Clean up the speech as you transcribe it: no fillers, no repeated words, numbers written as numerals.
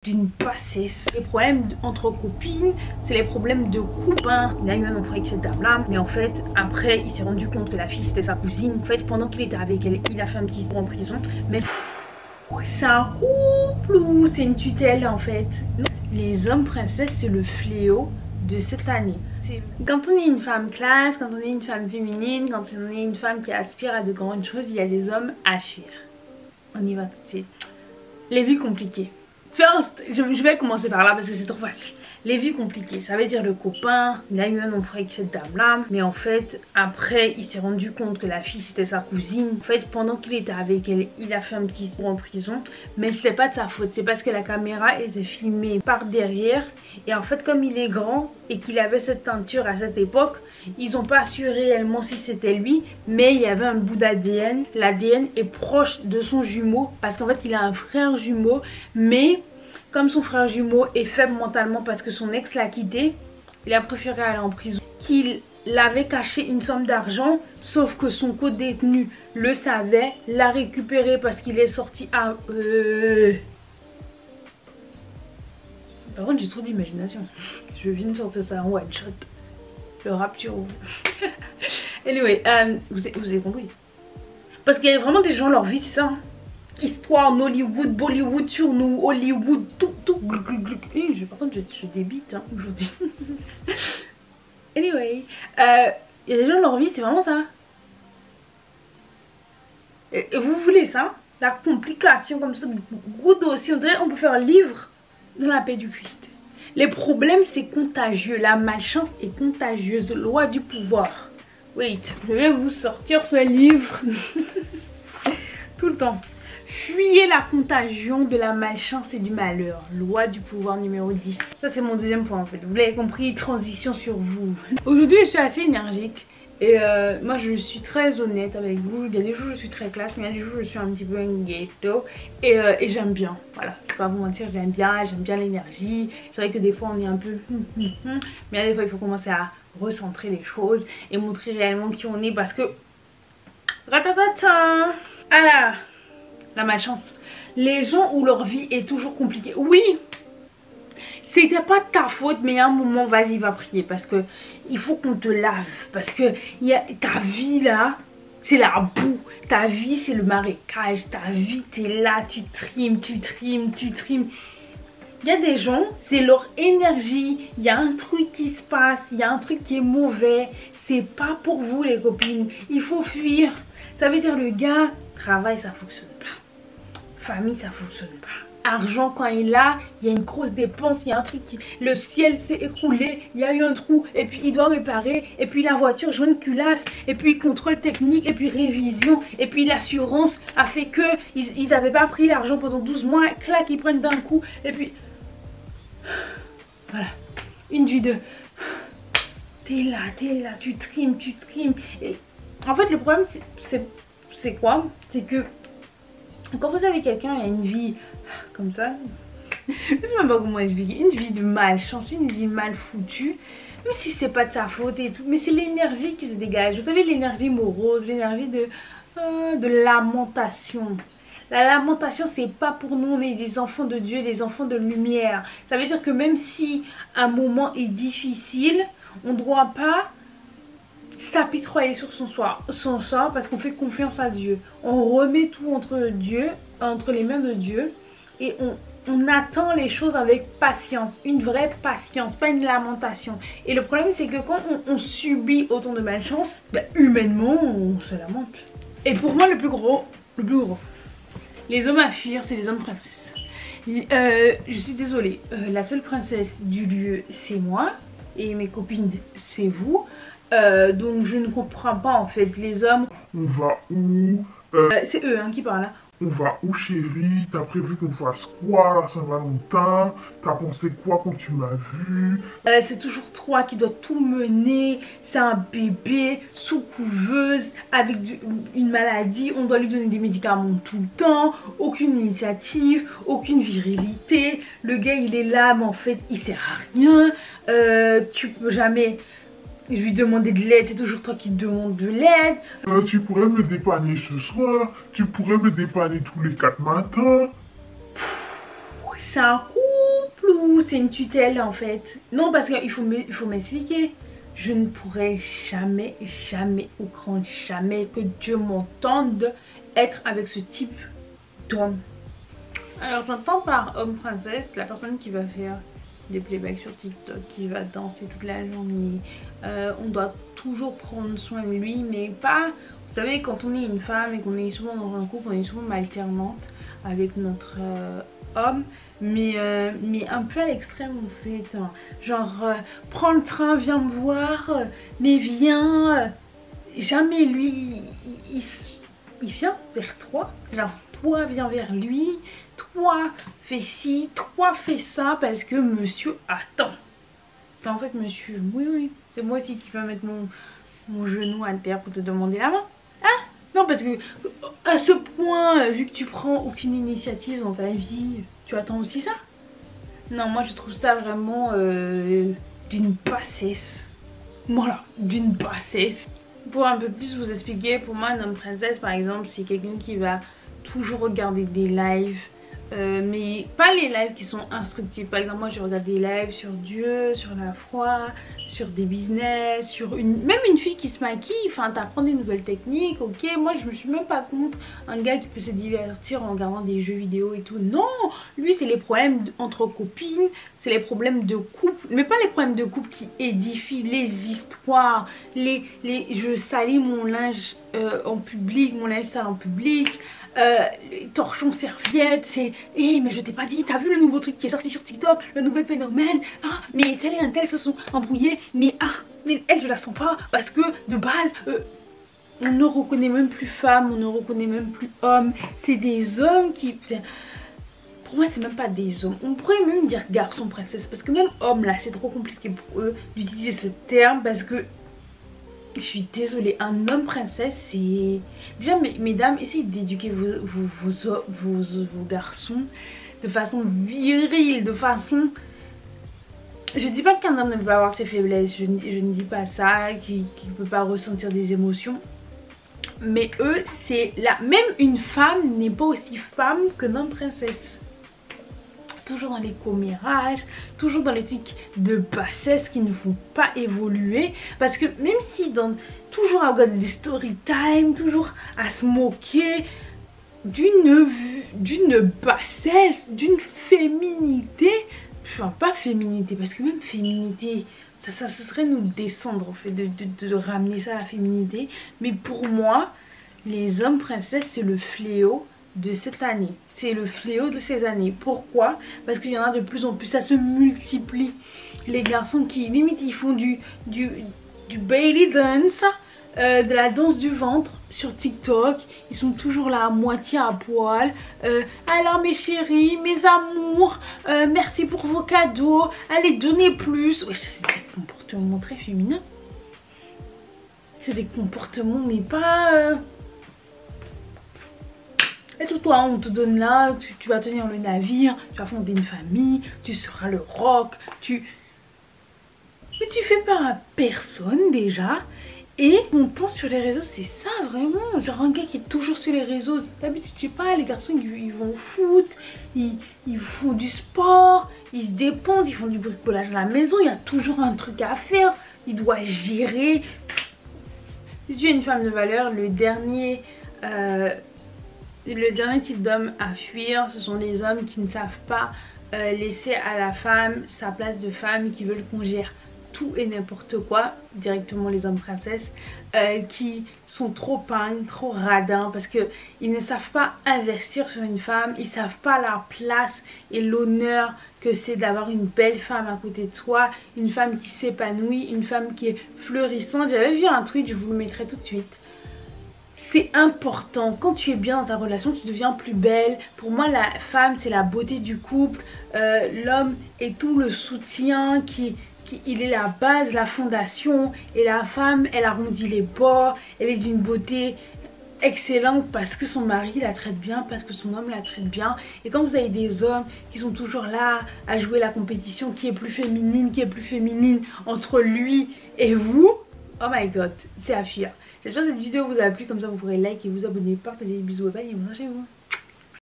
d'une passesse. Les problèmes entre copines, c'est les problèmes de copains. Il a eu un enfant avec cette dame-là, mais en fait, après, il s'est rendu compte que la fille c'était sa cousine. En fait, pendant qu'il était avec elle, il a fait un petit saut en prison. Mais c'est un couple ou c'est une tutelle en fait? Les hommes princesses, c'est le fléau de cette année. Quand on est une femme classe, quand on est une femme féminine, quand on est une femme qui aspire à de grandes choses, il y a des hommes à fuir. On y va tout de suite. Les vies compliquées. First, je vais commencer par là parce que c'est trop facile. Les vies compliquées, ça veut dire le copain, il a eu un enfant avec cette dame-là, mais en fait, après, il s'est rendu compte que la fille c'était sa cousine. En fait, pendant qu'il était avec elle, il a fait un petit saut en prison, mais c'était pas de sa faute, c'est parce que la caméra était filmée par derrière. Et en fait, comme il est grand et qu'il avait cette teinture à cette époque, ils n'ont pas su réellement si c'était lui, mais il y avait un bout d'ADN. L'ADN est proche de son jumeau parce qu'en fait, il a un frère jumeau, mais comme son frère jumeau est faible mentalement parce que son ex l'a quitté, il a préféré aller en prison. Qu'il avait caché une somme d'argent, sauf que son co-détenu le savait, l'a récupéré parce qu'il est sorti à... Par contre, j'ai trop d'imagination. Je viens de sortir ça en one shot. Le rap sur vous. Anyway, vous avez compris. Parce qu'il y a vraiment des gens, leur vie, c'est ça. Hein. Histoire en Hollywood, Bollywood sur nous, Hollywood, tout. Par contre, je débite hein, aujourd'hui. Anyway, il y a des gens, leur vie, c'est vraiment ça. Et vous voulez ça? La complication comme ça, gros dossier, on dirait on peut faire un livre dans la paix du Christ. Les problèmes, c'est contagieux. La malchance est contagieuse. Loi du pouvoir. Wait, je vais vous sortir ce livre. Tout le temps. Fuyez la contagion de la malchance et du malheur. Loi du pouvoir numéro 10. Ça, c'est mon deuxième point en fait. Vous l'avez compris, transition sur vous. Aujourd'hui, je suis assez énergique. Et moi, je suis très honnête avec vous. Il y a des jours où je suis très classe, mais il y a des jours où je suis un petit peu un ghetto. Et j'aime bien. Voilà, je ne vais pas vous mentir, j'aime bien l'énergie. C'est vrai que des fois, on est un peu... mais des fois, il faut commencer à recentrer les choses et montrer réellement qui on est parce que... Ratatata. Alors, la malchance. Les gens où leur vie est toujours compliquée. Oui, c'était pas ta faute, mais à un moment, vas-y, va prier. Parce que il faut qu'on te lave. Parce que ta vie là, c'est la boue. Ta vie, c'est le marécage. Ta vie, t'es là, tu trimes. Il y a des gens, c'est leur énergie. Il y a un truc qui se passe. Il y a un truc qui est mauvais. C'est pas pour vous, les copines. Il faut fuir. Ça veut dire le gars, travail, ça fonctionne pas. Famille, ça fonctionne pas. Argent, quand il a, il y a une grosse dépense, il y a un truc qui... Le ciel s'est écroulé, il y a eu un trou, et puis il doit réparer, et puis la voiture jaune culasse, et puis contrôle technique, et puis révision, et puis l'assurance a fait que ils n'avaient pas pris l'argent pendant 12 mois, clac, ils prennent d'un coup, et puis... Voilà, une vie de... T'es là, tu trimes, et... En fait, le problème, c'est quoi? C'est que quand vous avez quelqu'un qui a une vie comme ça, je sais même pas comment expliquer, une vie de malchance, une vie mal foutue, même si c'est pas de sa faute et tout, mais c'est l'énergie qui se dégage. Vous savez, l'énergie morose, l'énergie de lamentation. La lamentation, c'est pas pour nous, on est des enfants de Dieu, des enfants de lumière. Ça veut dire que même si un moment est difficile, on ne doit pas s'apitoyer sur son sort parce qu'on fait confiance à Dieu. On remet tout entre les mains de Dieu et on attend les choses avec patience, une vraie patience, pas une lamentation. Et le problème c'est que quand on subit autant de malchance, humainement on se lamente. Et pour moi le plus gros, les hommes à fuir, c'est les hommes princesses. Je suis désolée, la seule princesse du lieu c'est moi et mes copines c'est vous. Donc je ne comprends pas en fait les hommes. On va où? C'est eux hein, qui parlent là. On va où chérie? T'as prévu qu'on fasse quoi à la Saint-Valentin? T'as pensé quoi quand tu m'as vu? C'est toujours toi qui dois tout mener. C'est un bébé sous couveuse avec une maladie. On doit lui donner des médicaments tout le temps. Aucune initiative, aucune virilité. Le gars il est là mais en fait il sert à rien. Tu peux jamais... Je lui demandais de l'aide, c'est toujours toi qui demandes de l'aide. Tu pourrais me dépanner ce soir, tu pourrais me dépanner tous les 4 matins. C'est un tout, c'est une tutelle en fait. Non, parce qu'il faut m'expliquer. Je ne pourrais jamais, jamais, au grand jamais que Dieu m'entende être avec ce type d'homme. Alors j'entends par homme princesse la personne qui va faire des playbacks sur TikTok, qui va danser toute la journée. On doit toujours prendre soin de lui, mais pas... Vous savez, quand on est une femme et qu'on est souvent dans un couple, on est souvent alternante avec notre homme. Mais un peu à l'extrême en fait. Genre, prends le train, viens me voir, mais viens. Jamais lui, il vient vers toi. Genre, toi viens vers lui, toi fais ci, toi fais ça, parce que monsieur attend. En fait, monsieur, oui, c'est moi aussi qui vais mettre mon genou à terre pour te demander la main. Hein? Non, parce que à ce point, vu que tu prends aucune initiative dans ta vie, tu attends aussi ça? Non, moi je trouve ça vraiment d'une bassesse. Voilà, d'une bassesse. Pour un peu plus vous expliquer, pour moi un homme princesse par exemple, c'est quelqu'un qui va toujours regarder des lives. Mais pas les lives qui sont instructifs. Par exemple, moi je regarde des lives sur Dieu, sur la foi, sur des business, sur même une fille qui se maquille, enfin t'apprends des nouvelles techniques, ok. Moi je me suis même pas contre un gars qui peut se divertir en regardant des jeux vidéo et tout. Non, lui c'est les problèmes entre copines, c'est les problèmes de couple, mais pas les problèmes de couple qui édifient, les histoires, je salis mon linge en public, mon linge sale en public. Les torchons serviettes, c'est mais je t'ai pas dit, t'as vu le nouveau truc qui est sorti sur TikTok, le nouvel phénomène, ah mais tel et un tel se sont embrouillés, mais elle je la sens pas parce que de base on ne reconnaît même plus femme, on ne reconnaît même plus homme, c'est des hommes qui, pour moi c'est même pas des hommes, on pourrait même dire garçon princesse parce que même homme là c'est trop compliqué pour eux d'utiliser ce terme parce que je suis désolée, un homme princesse c'est... Déjà mesdames, essayez d'éduquer vos garçons de façon virile, de façon... Je dis pas qu'un homme ne peut pas avoir ses faiblesses, je ne dis pas ça, qu'il ne peut pas ressentir des émotions. Mais eux, c'est là, même une femme n'est pas aussi femme qu'un homme princesse. Toujours dans les commérages, toujours dans les trucs de bassesse qui ne font pas évoluer. Parce que même si toujours à regarder des story time, toujours à se moquer d'une bassesse, d'une féminité. Enfin pas féminité, parce que même féminité, ça ce serait nous descendre en fait, de ramener ça à la féminité. Mais pour moi, les hommes princesses c'est le fléau de cette année, c'est le fléau de ces années. Pourquoi? Parce qu'il y en a de plus en plus, ça se multiplie. Les garçons qui limite ils font du belly dance, de la danse du ventre sur TikTok, ils sont toujours là à moitié à poil. Alors mes chéris, mes amours, merci pour vos cadeaux, allez donnez plus. Ouais, c'est des comportements très féminins, c'est des comportements mais pas et toi, on te donne là, tu vas tenir le navire, tu vas fonder une famille, tu seras le roc, Mais tu fais peur à personne déjà. Et mon temps sur les réseaux, c'est ça vraiment. Genre un gars qui est toujours sur les réseaux. D'habitude, je sais pas, les garçons ils vont au foot, ils font du sport, ils se dépensent, ils font du bricolage à la maison. Il y a toujours un truc à faire. Il doit gérer. Si tu es une femme de valeur, le dernier type d'homme à fuir, ce sont les hommes qui ne savent pas laisser à la femme sa place de femme, qui veulent qu'on gère tout et n'importe quoi, directement les hommes princesses, qui sont trop pagnes, trop radins, parce qu'ils ne savent pas investir sur une femme, ils ne savent pas la place et l'honneur que c'est d'avoir une belle femme à côté de soi, une femme qui s'épanouit, une femme qui est fleurissante. J'avais vu un tweet, je vous le mettrai tout de suite. C'est important, quand tu es bien dans ta relation, tu deviens plus belle. Pour moi, la femme, c'est la beauté du couple. L'homme est tout le soutien il est la base, la fondation. Et la femme, elle arrondit les bords. Elle est d'une beauté excellente parce que son mari la traite bien, parce que son homme la traite bien. Et quand vous avez des hommes qui sont toujours là à jouer la compétition, qui est plus féminine entre lui et vous, oh my god, c'est à fuir. J'espère que cette vidéo vous a plu, comme ça vous pourrez like et vous abonner, partager, bisous et bye et moi chez vous.